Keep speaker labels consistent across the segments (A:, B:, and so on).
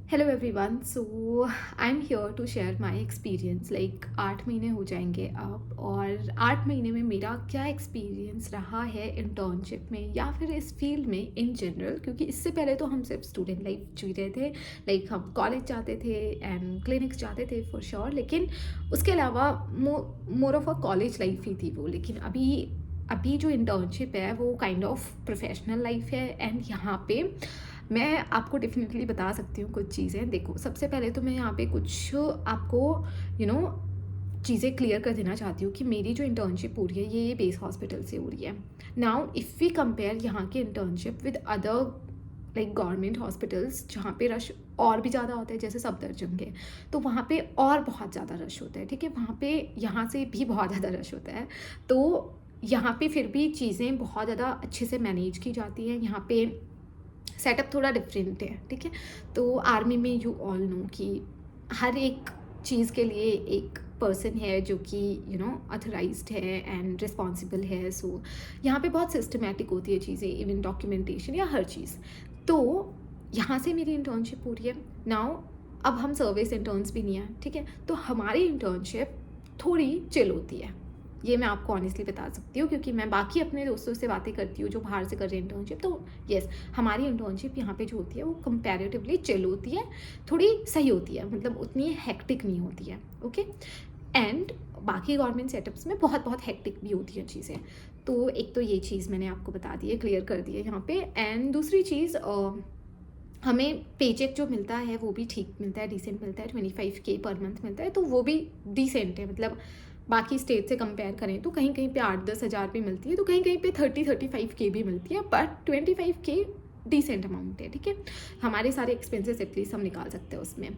A: Hello everyone. So I am here to share my experience. 8 महीने हो जाएंगे अब, और 8 महीने में मेरा क्या एक्सपीरियंस रहा है इंटर्नशिप में या फिर इस फील्ड में इन जनरल, क्योंकि इससे पहले तो हम सिर्फ स्टूडेंट लाइफ जी रहे थे। हम कॉलेज जाते थे एंड क्लिनिक्स जाते थे फॉर श्योर, लेकिन उसके अलावा more of a college life ही थी वो। लेकिन अभी अभी जो इंटर्नशिप है वो काइंड ऑफ प्रोफेशनल लाइफ है, एंड यहाँ पे मैं आपको डेफिनेटली बता सकती हूँ कुछ चीज़ें। देखो, सबसे पहले तो मैं यहाँ पे कुछ आपको यू नो चीज़ें क्लियर कर देना चाहती हूँ कि मेरी जो इंटर्नशिप हो रही है ये बेस हॉस्पिटल से हो रही है। नाउ इफ़ वी कंपेयर यहाँ की internship with other government hospitals जहाँ पे रश और भी ज़्यादा होता है, जैसे सफदरजंग है, तो वहाँ पे और बहुत ज़्यादा रश होता है। ठीक है, वहाँ पे यहाँ से भी बहुत ज़्यादा रश होता है। तो यहाँ पे फिर भी चीज़ें बहुत ज़्यादा अच्छे से मैनेज की जाती हैं। यहाँ पे सेटअप थोड़ा डिफरेंट है। ठीक है, तो आर्मी में यू ऑल नो कि हर एक चीज़ के लिए एक पर्सन है जो कि ऑथराइज्ड है एंड रिस्पॉन्सिबल है। सो यहाँ पे बहुत सिस्टमेटिक होती है चीज़ें, इवन डॉक्यूमेंटेशन या हर चीज़। तो यहाँ से मेरी इंटर्नशिप हो रही है नाउ। अब हम सर्विस इंटर्न्स भी नहीं हैं, ठीक है, तो हमारी इंटर्नशिप थोड़ी चिल होती है। ये मैं आपको ऑनेस्टली बता सकती हूँ, क्योंकि मैं बाकी अपने दोस्तों से बातें करती हूँ जो बाहर से कर रहे हैं इंटर्नशिप। तो येस, हमारी इंटर्नशिप यहाँ पे जो होती है वो कंपैरेटिवली चिल होती है, थोड़ी सही होती है, मतलब उतनी हेक्टिक नहीं होती है। ओके, एंड बाकी गवर्नमेंट सेटअप्स में बहुत बहुत हेक्टिक भी होती हैं चीज़ें। तो एक तो ये चीज़ मैंने आपको बता दी है, क्लियर कर दी है यहाँ पे। एंड दूसरी चीज़, हमें पेचेक जो मिलता है वो भी ठीक मिलता है, डिसेंट मिलता है। 25K पर मंथ मिलता है, तो वो भी डिसेंट है। मतलब बाकी स्टेट से कंपेयर करें तो कहीं कहीं पे 8-10 हज़ार भी मिलती है, तो कहीं कहीं पे 30-35K भी मिलती है, बट 25K डिसेंट अमाउंट है। ठीक है, हमारे सारे एक्सपेंसेस एटलीस्ट हम निकाल सकते हैं उसमें।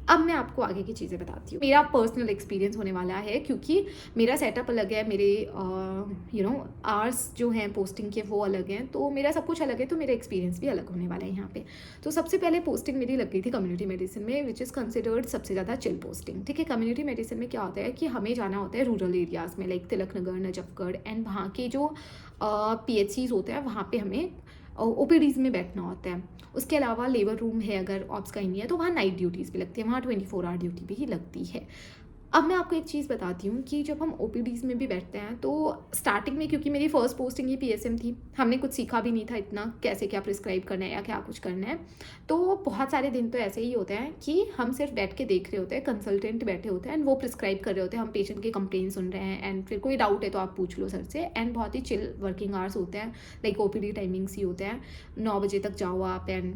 A: अब मैं आपको आगे की चीज़ें बताती हूँ। मेरा पर्सनल एक्सपीरियंस होने वाला है, क्योंकि मेरा सेटअप अलग है, मेरे आवर्स जो हैं पोस्टिंग के वो अलग हैं, तो मेरा सब कुछ अलग है, तो मेरा एक्सपीरियंस भी अलग होने वाला है यहाँ पे। तो सबसे पहले पोस्टिंग मेरी लग गई थी कम्युनिटी मेडिसिन में, विच इज़ कंसिडर्ड सबसे ज़्यादा चिल पोस्टिंग। ठीक है, कम्युनिटी मेडिसिन में क्या होता है कि हमें जाना होता है रूरल एरियाज़ में, तिलक नगर, नजफगढ़, एंड वहाँ के जो PHCs होते हैं वहाँ पे हमें OPDs में बैठना होता है। उसके अलावा लेबर रूम है, अगर ऑप्स का ही नहीं है तो वहाँ नाइट ड्यूटीज़ भी लगती है, वहाँ 24 आवर ड्यूटी भी ही लगती है। अब मैं आपको एक चीज़ बताती हूँ कि जब हम OPDs में भी बैठते हैं तो स्टार्टिंग में, क्योंकि मेरी फर्स्ट पोस्टिंग ही PSM थी, हमने कुछ सीखा भी नहीं था इतना कैसे क्या प्रिस्क्राइब करना है या क्या कुछ करना है। तो बहुत सारे दिन तो ऐसे ही होते हैं कि हम सिर्फ बैठ के देख रहे होते हैं, कंसल्टेंट बैठे होते हैं एंड वो प्रिस्क्राइब कर रहे होते हैं, हम पेशेंट के कंप्लेन सुन रहे हैं, एंड फिर कोई डाउट है तो आप पूछ लो सर से। एंड बहुत ही चिल वर्किंग आवर्स होते हैं, OPD टाइमिंग्स ही होते हैं। 9 बजे तक जाओ आप एंड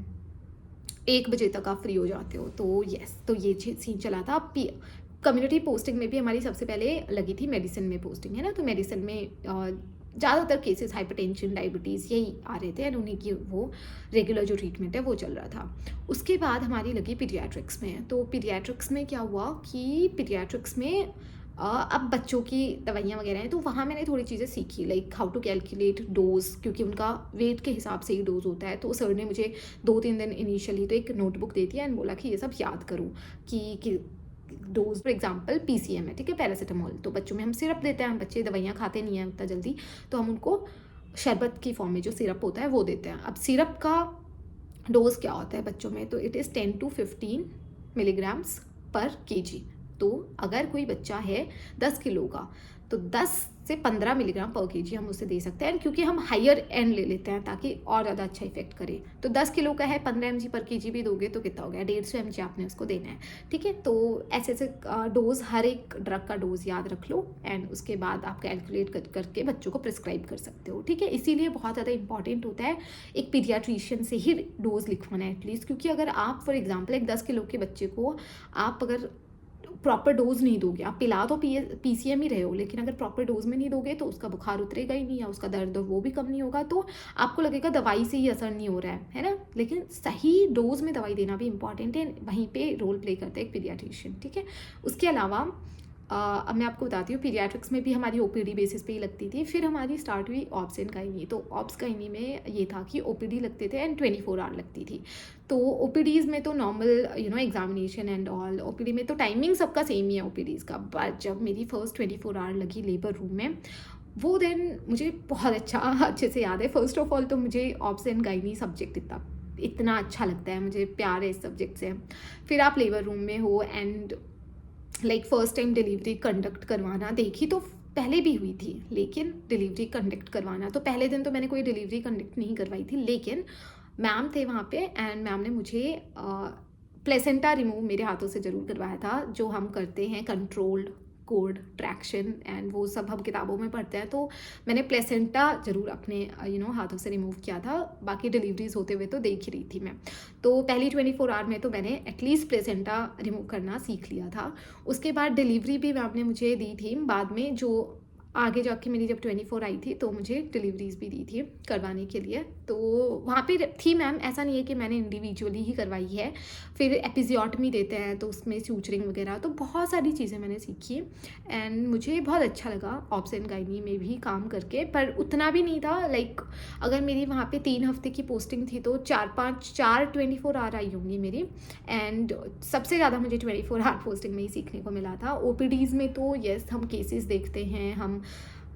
A: 1 बजे तक आप फ्री हो जाते हो। तो येस, तो ये सीन चला था। कम्युनिटी पोस्टिंग में भी हमारी सबसे पहले लगी थी मेडिसिन में पोस्टिंग, है ना। तो मेडिसिन में ज़्यादातर केसेस हाइपरटेंशन, डायबिटीज़ यही आ रहे थे, एंड उन्हीं की वो रेगुलर जो ट्रीटमेंट है वो चल रहा था। उसके बाद हमारी लगी पीडियाट्रिक्स में। तो पीडियाट्रिक्स में क्या हुआ कि पीडियाट्रिक्स में अब बच्चों की दवाइयाँ वगैरह हैं, तो वहाँ मैंने थोड़ी चीज़ें सीखी, हाउ टू कैलकुलेट डोज, क्योंकि उनका वेट के हिसाब से ही डोज होता है। तो सर ने मुझे 2-3 दिन इनिशियली तो एक नोटबुक दे दिया एंड बोला कि ये सब याद करो कि डोज, फॉर एग्जाम्पल PCM है, ठीक है, पैरासीटामोल, तो बच्चों में हम सिरप देते हैं, बच्चे दवाइयाँ खाते नहीं हैं उतना जल्दी, तो हम उनको शरबत की फॉर्म में जो सिरप होता है वो देते हैं। अब सिरप का डोज क्या होता है बच्चों में, तो इट इज़ 10 to 15 मिलीग्राम्स पर kg। तो अगर कोई बच्चा है 10 किलो का, तो 10 से 15 मिलीग्राम पर kg हम उसे दे सकते हैं, क्योंकि हम हायर एंड ले लेते हैं ताकि और ज़्यादा अच्छा इफेक्ट करे। तो 10 किलो का है, 15 mg पर kg भी दोगे तो कितना हो गया, 150 mg आपने उसको देना है। ठीक है, तो ऐसे ऐसे डोज, हर एक ड्रग का डोज याद रख लो एंड उसके बाद आप कैलकुलेट करके बच्चों को प्रिस्क्राइब कर सकते हो। ठीक है, इसीलिए बहुत ज़्यादा इंपॉर्टेंट होता है एक पीडियाट्रिशियन से ही डोज लिखवाना एटलीस्ट, क्योंकि अगर आप फॉर एग्जाम्पल एक 10 किलो के बच्चे को आप अगर प्रॉपर डोज नहीं दोगे, आप पिला तो PCM ही रहे हो, लेकिन अगर प्रॉपर डोज में नहीं दोगे तो उसका बुखार उतरेगा ही नहीं, या उसका दर्द वो भी कम नहीं होगा, तो आपको लगेगा दवाई से ही असर नहीं हो रहा है ना। लेकिन सही डोज में दवाई देना भी इंपॉर्टेंट है, वहीं पे रोल प्ले करता है एक पीडियाट्रिशियन। ठीक है, उसके अलावा अब मैं आपको बताती हूँ, पीडियाट्रिक्स में भी हमारी OPD बेसिस पे ही लगती थी। फिर हमारी स्टार्ट हुई ऑप्स एंड गायनी। तो ऑप्स गायनी में ये था कि OPD लगते थे एंड 24 आवर लगती थी। तो OPDs में तो normal examination and all, OPD में तो टाइमिंग सबका सेम ही है OPDs का, बट जब मेरी फर्स्ट 24 आवर लगी लेबर रूम में, वो दिन मुझे बहुत अच्छे से याद है। फर्स्ट ऑफ ऑल तो मुझे ऑप्स एंड गायनी सब्जेक्ट इतना इतना अच्छा लगता है, मुझे प्यार है इस सब्जेक्ट से। फिर आप लेबर रूम में हो and like first time delivery conduct करवाना, देखी तो पहले भी हुई थी, लेकिन डिलीवरी कंडक्ट करवाना, तो पहले दिन तो मैंने कोई डिलीवरी कंडक्ट नहीं करवाई थी, लेकिन मैम थे वहाँ पे एंड मैम ने मुझे प्लेसेंटा रिमूव मेरे हाथों से ज़रूर करवाया था, जो हम करते हैं कंट्रोल्ड कोड ट्रैक्शन एंड वो सब हम किताबों में पढ़ते हैं। तो मैंने प्लेसेंटा ज़रूर अपने हाथों से रिमूव किया था। बाकी डिलीवरीज होते हुए तो देख ही रही थी मैं। तो पहली 24 आवर में तो मैंने एटलीस्ट प्लेसेंटा रिमूव करना सीख लिया था। उसके बाद डिलीवरी भी मैम ने मुझे दी थी बाद में, जो आगे जाके मेरी जब 24 आई थी तो मुझे डिलीवरीज भी दी थी करवाने के लिए। तो वहाँ पे थी मैम, ऐसा नहीं है कि मैंने इंडिविजुअली ही करवाई है। फिर एपिजियोटमी देते हैं तो उसमें सूचरिंग वगैरह, तो बहुत सारी चीज़ें मैंने सीखी एंड मुझे बहुत अच्छा लगा ऑब्स एंड गायनी में भी काम करके। पर उतना भी नहीं था, लाइक अगर मेरी वहाँ पे 3 हफ्ते की पोस्टिंग थी तो 4 24 आवर आई होंगी मेरी। एंड सबसे ज़्यादा मुझे 24 आवर पोस्टिंग में ही सीखने को मिला था। ओपीडीज़ में तो यस हम केसेस देखते हैं, हम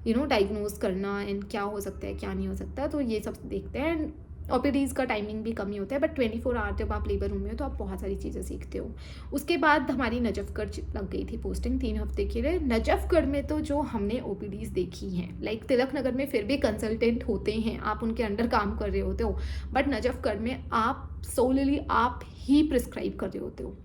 A: डायग्नोज करना एंड क्या हो सकता है क्या नहीं हो सकता, तो ये सब देखते हैं। ओपीडीज़ का टाइमिंग भी कम ही होता है, बट 24 आवर जब आप लेबर रूम में हो तो आप बहुत सारी चीज़ें सीखते हो। उसके बाद हमारी नजफगढ़ लग गई थी पोस्टिंग 3 हफ्ते के लिए। नजफगढ़ में तो जो हमने ओपीडीज़ देखी हैं, लाइक तिलक नगर में फिर भी कंसल्टेंट होते हैं, आप उनके अंडर काम कर रहे होते हो, बट नजफगढ़ में आप सोलली आप ही प्रिस्क्राइब कर रहे होते हो।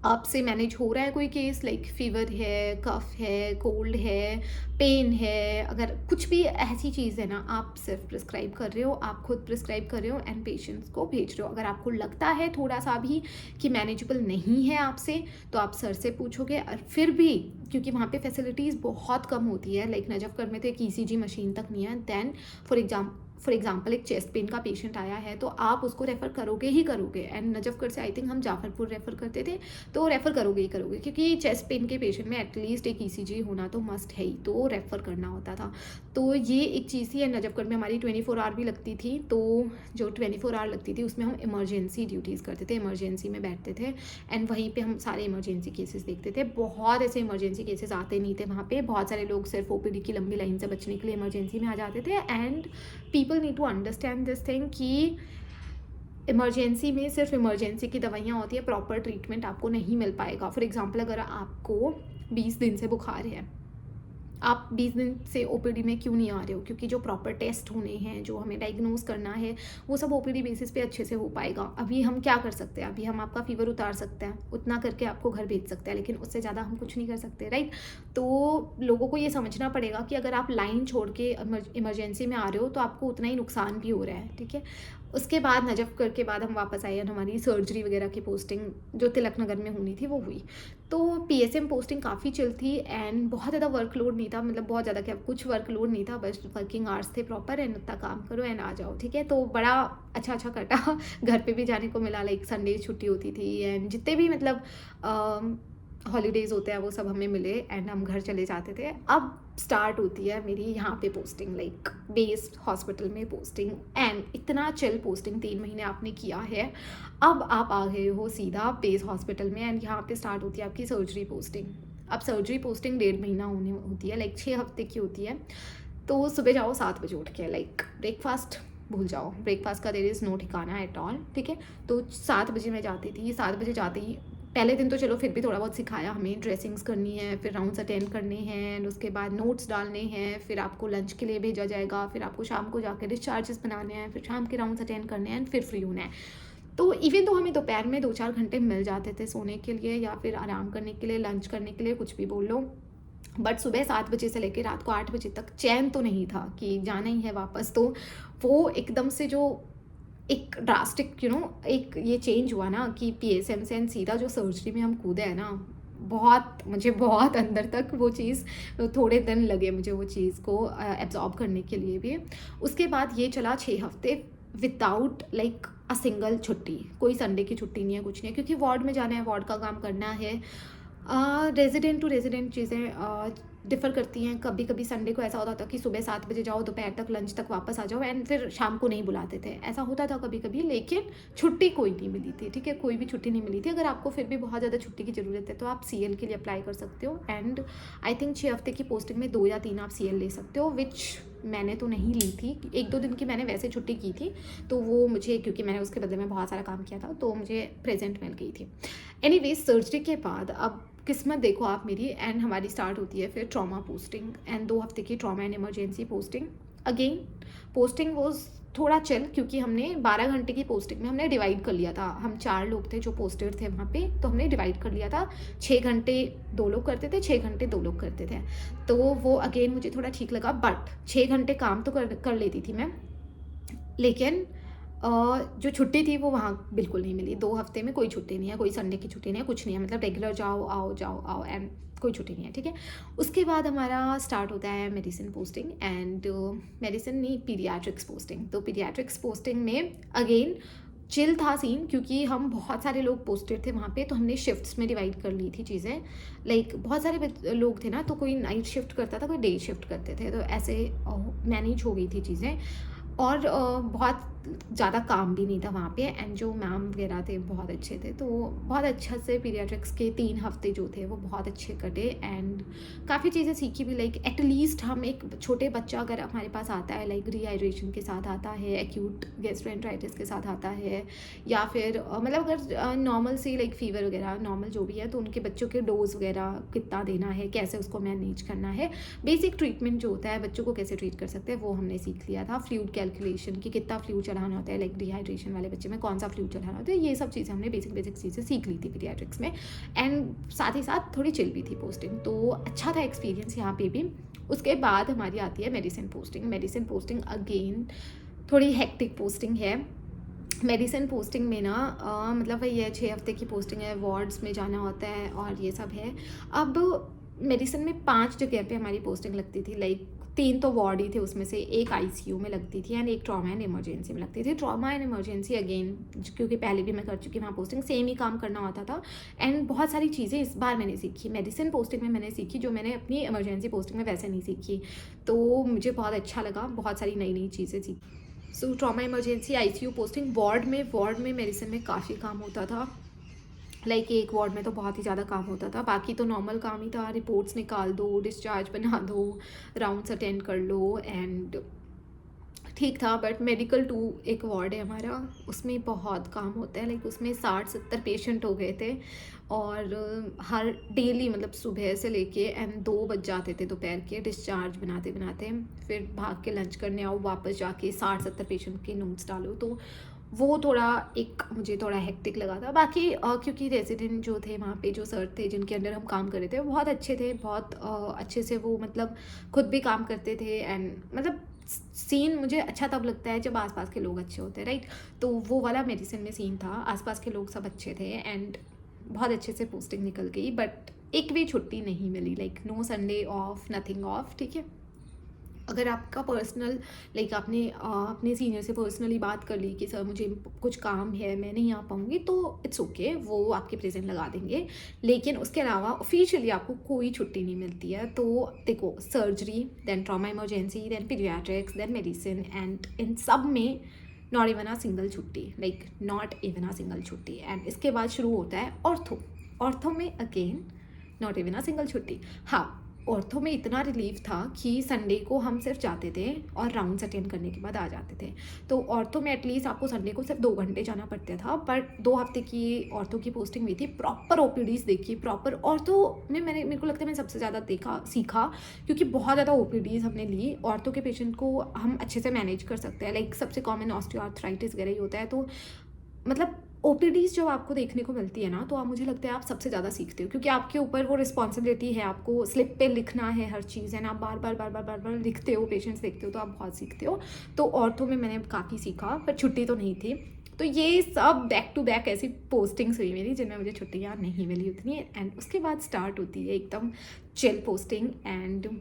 A: आपसे मैनेज हो रहा है कोई केस, लाइक फीवर है, कफ है, कोल्ड है, पेन है, अगर कुछ भी ऐसी चीज़ है ना, आप सिर्फ प्रिस्क्राइब कर रहे हो, आप खुद प्रिस्क्राइब कर रहे हो एंड पेशेंट्स को भेज रहे हो। अगर आपको लगता है थोड़ा सा भी कि मैनेजेबल नहीं है आपसे, तो आप सर से पूछोगे। और फिर भी क्योंकि वहाँ पे फैसिलिटीज़ बहुत कम होती है, लाइक नजफगढ़ में तो एक ईसीजी मशीन तक नहीं है, देन फॉर एग्जाम्पल एक चेस्ट पेन का पेशेंट आया है तो आप उसको रेफ़र करोगे ही करोगे। एंड नजफगढ़ से आई थिंक हम जाफरपुर रेफ़र करते थे, तो रेफ़र करोगे ही करोगे, क्योंकि चेस्ट पेन के पेशेंट में एटलीस्ट एक ईसीजी होना तो मस्ट है ही, तो रेफ़र करना होता था। तो ये एक चीज़ थी। नजफगढ़ में हमारी 24 आवर भी लगती थी, तो जो 24 आवर लगती थी उसमें हम इमरजेंसी ड्यूटीज़ करते थे, इमरजेंसी में बैठते थे एंड वहीं पे हम सारे इमरजेंसी केसेस देखते थे। बहुत ऐसे इमरजेंसी केसेस आते नहीं थे वहाँ पे, बहुत सारे लोग सिर्फ ओपीडी की लंबी लाइन से बचने के लिए इमरजेंसी में आ जाते थे। And people need to understand this thing कि इमरजेंसी में सिर्फ इमरजेंसी की दवाइयाँ होती है, प्रॉपर ट्रीटमेंट आपको नहीं मिल पाएगा। फॉर एग्जांपल अगर आपको 20 दिन से बुखार है, आप 20 दिन से ओपीडी में क्यों नहीं आ रहे हो? क्योंकि जो प्रॉपर टेस्ट होने हैं, जो हमें डायग्नोज करना है, वो सब ओपीडी बेसिस पे अच्छे से हो पाएगा। अभी हम क्या कर सकते हैं? अभी हम आपका फीवर उतार सकते हैं, उतना करके आपको घर भेज सकते हैं, लेकिन उससे ज़्यादा हम कुछ नहीं कर सकते, राइट? तो लोगों को ये समझना पड़ेगा कि अगर आप लाइन छोड़ के इमरजेंसी में आ रहे हो तो आपको उतना ही नुकसान भी हो रहा है, ठीक है? उसके बाद नजफगढ़ के बाद हम वापस आए और हमारी सर्जरी वगैरह की पोस्टिंग जो तिलक नगर में होनी थी वो हुई। तो पीएसएम पोस्टिंग काफ़ी चिल थी एंड बहुत ज़्यादा वर्कलोड नहीं था, मतलब बहुत ज़्यादा क्या, कुछ वर्कलोड नहीं था, बस वर्किंग आवर्स थे प्रॉपर एंड उतना काम करो एंड आ जाओ, ठीक है? तो बड़ा अच्छा कटा। घर पे भी जाने को मिला, लाइक संडे छुट्टी होती थी एंड जितने भी मतलब हॉलीडेज़ होते हैं वो सब हमें मिले एंड हम घर चले जाते थे। अब स्टार्ट होती है मेरी यहाँ पे पोस्टिंग, लाइक बेस्ड हॉस्पिटल में पोस्टिंग एंड इतना चिल पोस्टिंग 3 महीने आपने किया है, अब आप आ गए हो सीधा बेस हॉस्पिटल में एंड यहाँ पे स्टार्ट होती है आपकी सर्जरी पोस्टिंग। अब सर्जरी पोस्टिंग 1.5 महीना होने होती है, लाइक 6 हफ्ते की होती है। तो सुबह जाओ 7 बजे उठ के, लाइक ब्रेकफास्ट भूल जाओ, ब्रेकफास्ट का देयर इज़ नो ठिकाना एट ऑल, ठीक है? तो 7 बजे मैं जाती थी। 7 बजे जाते ही पहले दिन तो चलो फिर भी थोड़ा बहुत सिखाया हमें, ड्रेसिंग्स करनी है, फिर राउंड्स अटेंड करने हैं एंड उसके बाद नोट्स डालने हैं, फिर आपको लंच के लिए भेजा जाएगा, फिर आपको शाम को जाकर डिस्चार्जेस बनाने हैं, फिर शाम के राउंड्स अटेंड करने हैं एंड फिर फ्री होना है। तो इवन तो हमें दोपहर में 2-4 घंटे मिल जाते थे सोने के लिए या फिर आराम करने के लिए, लंच करने के लिए, कुछ भी बोल लो, बट सुबह 7 बजे से लेकर रात को 8 बजे तक चैन तो नहीं था कि जाना ही है वापस। तो वो एकदम से जो एक ड्रास्टिक एक ये चेंज हुआ ना कि पीएसएम से एंड सीधा जो सर्जरी में हम कूदे हैं ना, मुझे बहुत अंदर तक वो चीज़, थोड़े दिन लगे मुझे वो चीज़ को एब्जॉर्ब करने के लिए भी। उसके बाद ये चला 6 हफ्ते विदाउट लाइक अ सिंगल छुट्टी, कोई संडे की छुट्टी नहीं है, कुछ नहीं है, क्योंकि वार्ड में जाना है, वार्ड का काम करना है। रेजिडेंट टू रेजिडेंट चीज़ें डिफ़र करती हैं। कभी कभी संडे को ऐसा होता था कि सुबह 7 बजे जाओ, दोपहर तक लंच तक वापस आ जाओ एंड फिर शाम को नहीं बुलाते थे, ऐसा होता था कभी कभी, लेकिन छुट्टी कोई नहीं मिली थी, ठीक है? कोई भी छुट्टी नहीं मिली थी। अगर आपको फिर भी बहुत ज़्यादा छुट्टी की ज़रूरत है तो आप सीएल के लिए अप्लाई कर सकते हो एंड आई थिंक 6 हफ्ते की पोस्टिंग में 2 या 3 आप सीएल ले सकते हो, विच मैंने तो नहीं ली थी, 1-2 दिन की मैंने वैसे छुट्टी की थी, तो वो मुझे, क्योंकि मैंने उसके बदले में बहुत सारा काम किया था, तो मुझे प्रेज़ेंट मिल गई थी। एनीवेज़ सर्जरी के बाद अब किस्मत देखो आप मेरी, एंड हमारी स्टार्ट होती है फिर ट्रॉमा पोस्टिंग, एंड 2 हफ्ते की trauma and emergency posting. Again posting was थोड़ा चिल, क्योंकि हमने 12 घंटे की पोस्टिंग में हमने डिवाइड कर लिया था। हम 4 लोग थे जो पोस्टेड थे वहाँ पे, तो हमने डिवाइड कर लिया था। 6 घंटे 2 लोग करते थे, 6 घंटे 2 लोग करते थे। तो वो अगेन मुझे थोड़ा ठीक लगा, बट 6 घंटे काम तो कर लेती थी मैं, लेकिन जो छुट्टी थी वो वहाँ बिल्कुल नहीं मिली। 2 हफ्ते में कोई छुट्टी नहीं है, कोई संडे की छुट्टी नहीं है, कुछ नहीं है, मतलब रेगुलर जाओ आओ एंड कोई छुट्टी नहीं है, ठीक है। उसके बाद हमारा स्टार्ट होता है मेडिसिन पोस्टिंग, एंड मेडिसिन नहीं, पीडियाट्रिक्स पोस्टिंग। तो पीडियाट्रिक्स पोस्टिंग में अगेन चिल था सीन, क्योंकि हम बहुत सारे लोग पोस्टेड थे वहाँ पे, तो हमने शिफ्ट्स में डिवाइड कर ली थी चीज़ें। लाइक बहुत सारे लोग थे ना, तो कोई नाइट शिफ्ट करता था, कोई डे शिफ्ट करते थे, तो ऐसे मैनेज हो गई थी चीज़ें। और बहुत ज़्यादा काम भी नहीं था वहाँ पे, एंड जो मैम वगैरह थे बहुत अच्छे थे, तो बहुत अच्छा से पीडियाट्रिक्स के 3 हफ्ते जो थे वो बहुत अच्छे कटे, एंड काफ़ी चीज़ें सीखी भी। लाइक एटलीस्ट हम एक छोटे बच्चा अगर हमारे पास आता है, लाइक डिहाइड्रेशन के साथ आता है, एक्यूट गैस्ट्रोएंटराइटिस के साथ आता है, या फिर मतलब अगर नॉर्मल सी लाइक फीवर वगैरह नॉर्मल जो भी है, तो उनके बच्चों के डोज वगैरह कितना देना है, कैसे उसको मैनेज करना है, बेसिक ट्रीटमेंट जो होता है बच्चों को कैसे ट्रीट कर सकते हैं, वो हमने सीख लिया था। फ्लूइड कैलकुलेशन कि कितना फ्लूइड चढ़ाना होता है, लाइक डिहाइड्रेशन वाले बच्चे में कौन सा फ्लूइड चढ़ाना होता है, ये सब चीज़ें हमने बेसिक चीज़ें सीख ली थी पीडियाट्रिक्स में। एंड साथ ही साथ थोड़ी चिल भी थी पोस्टिंग, तो अच्छा था एक्सपीरियंस यहाँ पे भी। उसके बाद हमारी आती है medicine posting. Medicine posting again थोड़ी हेक्टिक पोस्टिंग है। मेडिसिन पोस्टिंग में ना मतलब वही है, 6 हफ्ते की पोस्टिंग है, वार्ड्स में जाना होता है और ये सब है। अब मेडिसिन में 5 जगह पे हमारी पोस्टिंग लगती थी, लाइक 3 तो वार्ड ही थे, उसमें से एक आईसीयू में लगती थी एंड एक ट्रॉमा एंड इमरजेंसी में लगती थी। ट्रॉमा एंड इमरजेंसी अगेन, क्योंकि पहले भी मैं कर चुकी वहाँ पोस्टिंग, सेम ही काम करना होता था, एंड बहुत सारी चीज़ें इस बार मैंने सीखी मेडिसिन पोस्टिंग में, मैंने सीखी जो मैंने अपनी इमरजेंसी पोस्टिंग में वैसे नहीं सीखी, तो मुझे बहुत अच्छा लगा, बहुत सारी नई चीज़ें सीखी। So trauma emergency ICU posting, ward में मेडिसिन में काफ़ी काम होता था। लाइक एक वार्ड में तो बहुत ही ज़्यादा काम होता था, बाकी तो नॉर्मल काम ही था, रिपोर्ट्स निकाल दो, डिस्चार्ज बना दो, राउंड्स अटेंड कर लो, एंड ठीक था। बट मेडिकल 2 एक वार्ड है हमारा, उसमें बहुत काम होता है, लाइक उसमें 60-70 पेशेंट हो गए थे, और हर डेली मतलब सुबह से लेके एंड 2 बज जाते थे दोपहर के डिस्चार्ज बनाते बनाते, फिर भाग के लंच करने आओ, वापस जाके 60-70 पेशेंट के नोट्स डालो, तो वो थोड़ा एक मुझे थोड़ा हेक्टिक लगा था। बाकी क्योंकि रेजिडेंट जो थे वहाँ पे, जो सर थे जिनके अंडर हम काम कर रहे थे, वो बहुत अच्छे थे, बहुत अच्छे से वो मतलब खुद भी काम करते थे, एंड मतलब सीन मुझे अच्छा तब लगता है जब आसपास के लोग अच्छे होते हैं, राइट। तो वो वाला मेडिसिन में सीन था, आसपास के लोग सब अच्छे थे, एंड बहुत अच्छे से पोस्टिंग निकल गई, बट एक भी छुट्टी नहीं मिली, like no Sunday off, nothing off, ठीक है। अगर आपका पर्सनल लाइक आपने अपने सीनियर से पर्सनली बात कर ली कि सर मुझे कुछ काम है, मैं नहीं आ पाऊँगी, तो इट्स ओके, वो आपके प्रेजेंट लगा देंगे, लेकिन उसके अलावा ऑफिशियली आपको कोई छुट्टी नहीं मिलती है। तो देखो, surgery, then trauma emergency, then paediatrics, then medicine, and इन सब में नॉट इवन अ सिंगल छुट्टी, like not even a single छुट्टी। एंड इसके बाद शुरू होता है ऑर्थो में again not even a single छुट्टी। हाँ, ऑर्थो में इतना रिलीफ था कि संडे को हम सिर्फ जाते थे और राउंड्स अटेंड करने के बाद आ जाते थे। तो ऑर्थो में एटलीस्ट आपको संडे को सिर्फ 2 घंटे जाना पड़ता था, बट 2 हफ्ते की ऑर्थो की पोस्टिंग हुई थी, प्रॉपर ओपीडीज़ देखी, प्रॉपर ऑर्थो में मेरे को लगता है मैंने सबसे ज़्यादा सीखा, क्योंकि बहुत ज़्यादा ओपीडीज़ हमने ली। ऑर्थो के पेशेंट को हम अच्छे से मैनेज कर सकते हैं, लाइक सबसे कॉमन ऑस्टियोआर्थराइटिस वगैरह ही होता है, तो मतलब ओपीडीज़ जब आपको देखने को मिलती है ना, तो आप, मुझे लगता है आप सबसे ज़्यादा सीखते हो, क्योंकि आपके ऊपर वो रिस्पॉन्सिबिलिटी है, आपको स्लिप पे लिखना है हर चीज़, है ना, आप बार बार लिखते हो, पेशेंट्स देखते हो, तो आप बहुत सीखते हो। तो ऑर्थो में मैंने काफ़ी सीखा, पर छुट्टी तो नहीं थी। तो ये सब बैक टू बैक ऐसी पोस्टिंग्स हुई मेरी जिनमें मुझे छुट्टियाँ नहीं मिली उतनी, एंड उसके बाद स्टार्ट होती है एकदम चिल पोस्टिंग, एंड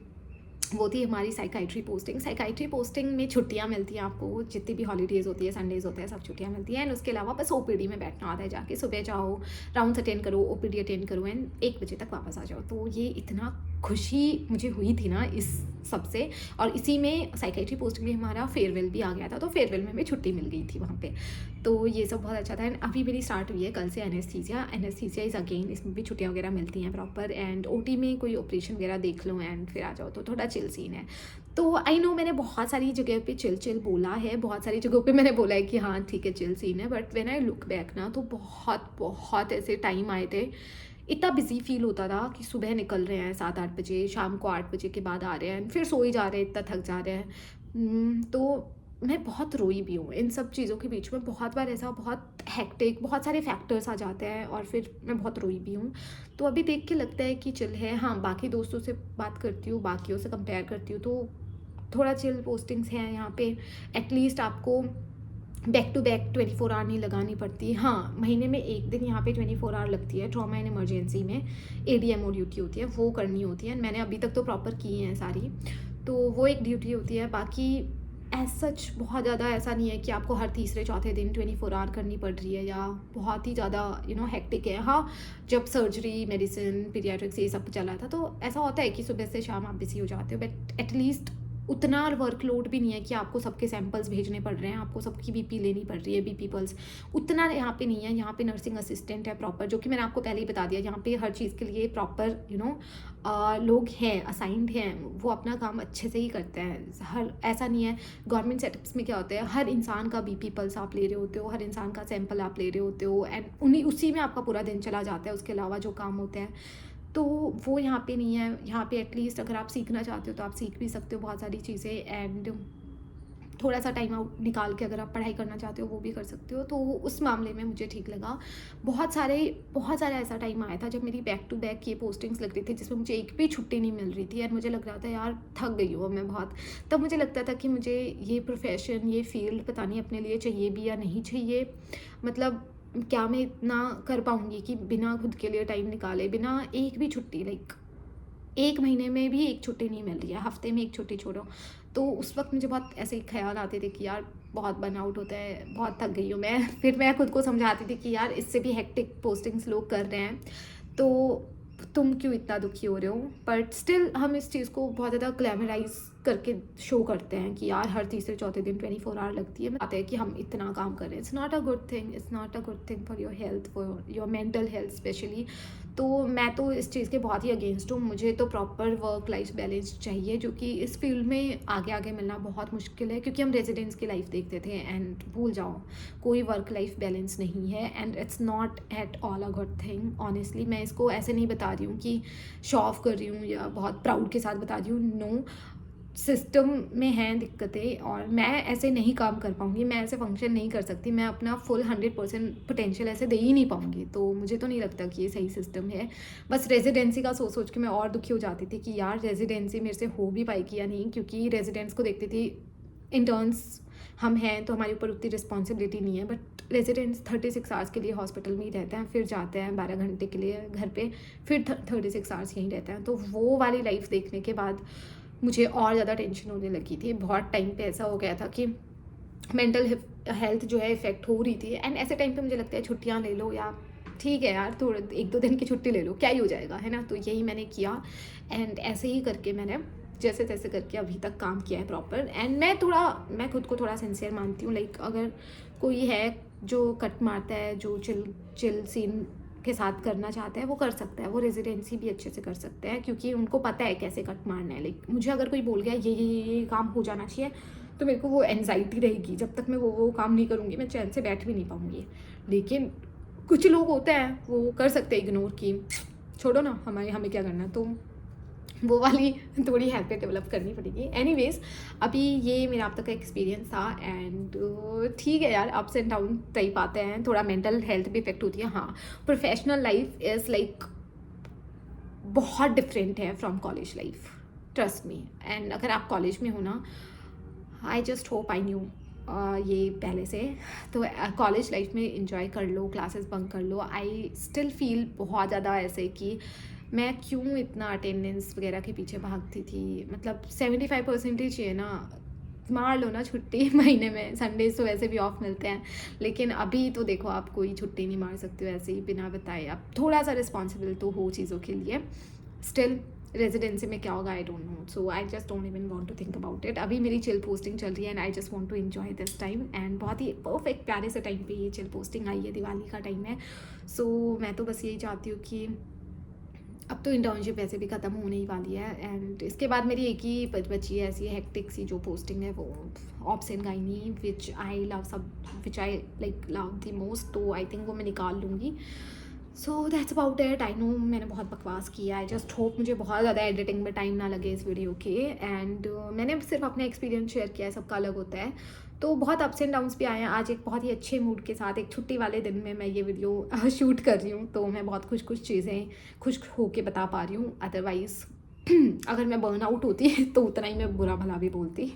A: वो थी हमारी साइकाइट्री पोस्टिंग। साइकाइट्री पोस्टिंग में छुट्टियाँ मिलती हैं आपको, जितनी भी हॉलीडेज़ होती है, संडेज़ होते हैं, सब छुट्टियाँ मिलती हैं, एंड उसके अलावा बस ओपीडी में बैठना होता है, जाके सुबह जाओ, राउंड्स अटेंड करो, ओपीडी अटेंड करो, एंड 1 बजे तक वापस आ जाओ। तो ये इतना खुशी मुझे हुई थी ना इस सबसे, और इसी में साइकाइट्री पोस्टिंग में हमारा फेयरवेल भी आ गया था, तो फेयरवेल में हमें छुट्टी मिल गई थी वहाँ पे, तो ये सब बहुत अच्छा था। एंड अभी मेरी स्टार्ट हुई है कल से एनेस्थीसिया इज़ अगेन, इसमें भी छुट्टियाँ वगैरह मिलती हैं प्रॉपर, एंड ओटी में कोई ऑपरेशन वगैरह देख लो एंड फिर आ जाओ, तो थोड़ा चिल सीन है। तो आई नो मैंने बहुत सारी जगह पे चिल चिल बोला है, बहुत सारी जगहों पे मैंने बोला है कि हाँ ठीक है चिल सीन है, but when I look back ना तो बहुत बहुत ऐसे टाइम आए थे, इतना बिजी फील होता था कि सुबह निकल रहे हैं 7-8 बजे, शाम को 8 बजे के बाद आ रहे हैं, फिर सो ही जा रहे हैं, इतना थक जा रहे हैं। तो मैं बहुत रोई भी हूँ इन सब चीज़ों के बीच में, बहुत बार ऐसा बहुत हेक्टिक बहुत सारे फैक्टर्स आ जाते हैं और फिर मैं बहुत रोई भी हूँ। तो अभी देख के लगता है कि चिल है। हाँ, बाकी दोस्तों से बात करती हूँ, बाकियों से कंपेयर करती हूँ तो थोड़ा चिल पोस्टिंग्स हैं यहाँ पे। एटलीस्ट आपको बैक टू बैक 24 आवर नहीं लगानी पड़ती। हाँ, महीने में एक दिन यहाँ पे 24 आवर लगती है, ट्रॉमा एंड इमरजेंसी में ADMO ड्यूटी होती है, वो करनी होती है। मैंने अभी तक तो प्रॉपर की हैं सारी, तो वो एक ड्यूटी होती है। बाकी एज सच बहुत ज़्यादा ऐसा नहीं है कि आपको हर तीसरे चौथे दिन 24 आवर करनी पड़ रही है या बहुत ही ज़्यादा हेक्टिक है। हाँ, जब सर्जरी, मेडिसिन, पीडियाट्रिक्स ये सब चला था तो ऐसा होता है कि सुबह से शाम आप बिजी हो जाते हो, बट एटलीस्ट उतना वर्कलोड भी नहीं है कि आपको सबके सैंपल्स भेजने पड़ रहे हैं, आपको सबकी BP लेनी पड़ रही है, BP पल्स उतना यहाँ पे नहीं है। यहाँ पे नर्सिंग असिस्टेंट है प्रॉपर, जो कि मैंने आपको पहले ही बता दिया। यहाँ पे हर चीज़ के लिए प्रॉपर लोग हैं, असाइंड हैं, वो अपना काम अच्छे से ही करते हैं। हर ऐसा नहीं है, गवर्नमेंट सेटअप्स में क्या होता है, हर इंसान का BP पल्स आप ले रहे होते हो, हर इंसान का सैंपल आप ले रहे होते हो, एंड उसी में आपका पूरा दिन चला जाता है, उसके अलावा जो काम होते हैं तो वो यहाँ पे नहीं है। यहाँ पे एटलीस्ट अगर आप सीखना चाहते हो तो आप सीख भी सकते हो बहुत सारी चीज़ें, एंड थोड़ा सा टाइम आउट निकाल के अगर आप पढ़ाई करना चाहते हो वो भी कर सकते हो। तो उस मामले में मुझे ठीक लगा। बहुत सारा ऐसा टाइम आया था जब मेरी बैक टू बैक ये पोस्टिंग्स लग रही थी जिसमें मुझे एक भी छुट्टी नहीं मिल रही थी, और मुझे लग रहा था यार थक गई हूँ मैं बहुत। तब मुझे लगता था कि मुझे ये प्रोफेशन, ये फील्ड पता नहीं अपने लिए चाहिए भी या नहीं चाहिए। मतलब क्या मैं इतना कर पाऊँगी कि बिना खुद के लिए टाइम निकाले, बिना एक भी छुट्टी, लाइक 1 महीने में भी एक छुट्टी नहीं मिल रही है, हफ्ते में एक छुट्टी छोड़ो। तो उस वक्त मुझे बहुत ऐसे ख्याल आते थे कि यार बहुत बर्नआउट होता है, बहुत थक गई हूँ मैं। फिर मैं खुद को समझाती थी कि यार इससे भी हेक्टिक पोस्टिंग्स लोग कर रहे हैं, तो तुम क्यों इतना दुखी हो रहे हो। बट स्टिल हम इस चीज़ को बहुत ज़्यादा ग्लैमराइज करके शो करते हैं कि यार हर तीसरे चौथे दिन 24 आवर लगती है, आते हैं कि हम इतना काम कर रहे हैं। It's not a good thing, it's not a good thing for your health, for your mental health specially. तो मैं तो इस चीज़ के बहुत ही अगेंस्ट हूँ। मुझे तो प्रॉपर वर्क लाइफ बैलेंस चाहिए, जो कि इस फील्ड में आगे आगे मिलना बहुत मुश्किल है, क्योंकि हम रेजिडेंट्स की लाइफ देखते थे एंड भूल जाओ कोई वर्क लाइफ बैलेंस नहीं है, and it's not at all a good thing. Honestly मैं इसको ऐसे नहीं बता रही हूँ कि शो ऑफ कर रही हूँ या बहुत प्राउड के साथ बता रही हूँ, नो, सिस्टम में हैं दिक्कतें और मैं ऐसे नहीं काम कर पाऊँगी, मैं ऐसे फंक्शन नहीं कर सकती, मैं अपना फुल 100% पोटेंशियल ऐसे दे ही नहीं पाऊँगी। तो मुझे तो नहीं लगता कि ये सही सिस्टम है। बस रेजिडेंसी का सोच सोच के मैं और दुखी हो जाती थी कि यार रेजिडेंसी मेरे से हो भी पाएगी या नहीं, क्योंकि रेजिडेंट्स को देखती थी, इंटर्न्स हम हैं तो हमारे ऊपर उतनी रिस्पॉन्सिबिलिटी नहीं है, बट रेजिडेंट्स 36 आवर्स के लिए हॉस्पिटल में ही रहते हैं, फिर जाते हैं 12 घंटे के लिए घर पे, फिर 36 आवर्स यहीं रहते हैं। तो वो वाली लाइफ देखने के बाद मुझे और ज़्यादा टेंशन होने लगी थी। बहुत टाइम पे ऐसा हो गया था कि मेंटल हेल्थ जो है इफ़ेक्ट हो रही थी, एंड ऐसे टाइम पे मुझे लगता है छुट्टियाँ ले लो, या ठीक है यार थोड़ा 1-2 दिन की छुट्टी ले लो, क्या ही हो जाएगा, है ना। तो यही मैंने किया, एंड ऐसे ही करके मैंने जैसे तैसे करके अभी तक काम किया है प्रॉपर। एंड मैं खुद को थोड़ा सिंसियर मानती हूँ। लाइक अगर कोई है जो कट मारता है, जो चिल सीन के साथ करना चाहता है, वो कर सकता है, वो रेजिडेंसी भी अच्छे से कर सकते हैं, क्योंकि उनको पता है कैसे कट मारना है। लाइक मुझे अगर कोई बोल गया ये काम हो जाना चाहिए, तो मेरे को वो एनजाइटी रहेगी, जब तक मैं वो काम नहीं करूँगी मैं चैन से बैठ भी नहीं पाऊँगी। लेकिन कुछ लोग होते हैं वो कर सकते हैं इग्नोर, की छोड़ो ना, हमें क्या करना। तो वो वाली थोड़ी हैबिट डेवलप करनी पड़ेगी। एनीवेज, अभी ये मेरा अब तक का एक्सपीरियंस था, एंड ठीक है यार, अप्स एंड डाउन टाइप आते हैं, थोड़ा मेंटल हेल्थ भी इफेक्ट होती है। हाँ, प्रोफेशनल लाइफ इज़ लाइक बहुत डिफरेंट है from college life, trust me. And अगर आप कॉलेज में हो ना, I just hope I knew ये पहले से, तो कॉलेज लाइफ में इंजॉय कर लो, क्लासेस बंक कर लो। आई स्टिल फील बहुत ज़्यादा ऐसे कि मैं क्यों इतना अटेंडेंस वगैरह के पीछे भागती थी। मतलब 75% ही चाहिए ना, मार लो ना छुट्टी महीने में, संडेज तो वैसे भी ऑफ मिलते हैं। लेकिन अभी तो देखो, आप कोई छुट्टी नहीं मार सकते हो ऐसे ही बिना बताए। आप थोड़ा सा रिस्पॉन्सिबल तो हो चीज़ों के लिए। स्टिल रेजिडेंसी में क्या होगा I don't know, so I just don't even want to think about it. अभी मेरी चिल पोस्टिंग चल रही है, and I just want to enjoy this time. And बहुत ही परफेक्ट प्यारे से टाइम पे ये चिल पोस्टिंग आई है, दिवाली का टाइम है। सो मैं तो बस यही चाहती हूँ कि अब तो इंटर्नशिप वैसे भी ख़त्म होने ही वाली है एंड इसके बाद मेरी एक ही बची है ऐसी हेक्टिक सी जो पोस्टिंग है, वो ops and gynae, which I like love the most, तो आई थिंक वो मैं निकाल लूँगी। So that's about it. I know मैंने बहुत बकवास किया, आई जस्ट होप मुझे बहुत ज़्यादा एडिटिंग में टाइम ना लगे इस वीडियो के एंड मैंने सिर्फ अपना एक्सपीरियंस शेयर किया है, सबका अलग होता है। तो बहुत अप्स एंड डाउन्स भी आए हैं। आज एक बहुत ही अच्छे मूड के साथ एक छुट्टी वाले दिन में मैं ये वीडियो शूट कर रही हूँ, तो मैं बहुत कुछ चीज़ें खुश होके बता पा रही हूँ। अदरवाइज़ अगर मैं बर्नआउट होती तो उतना ही मैं बुरा भला भी बोलती।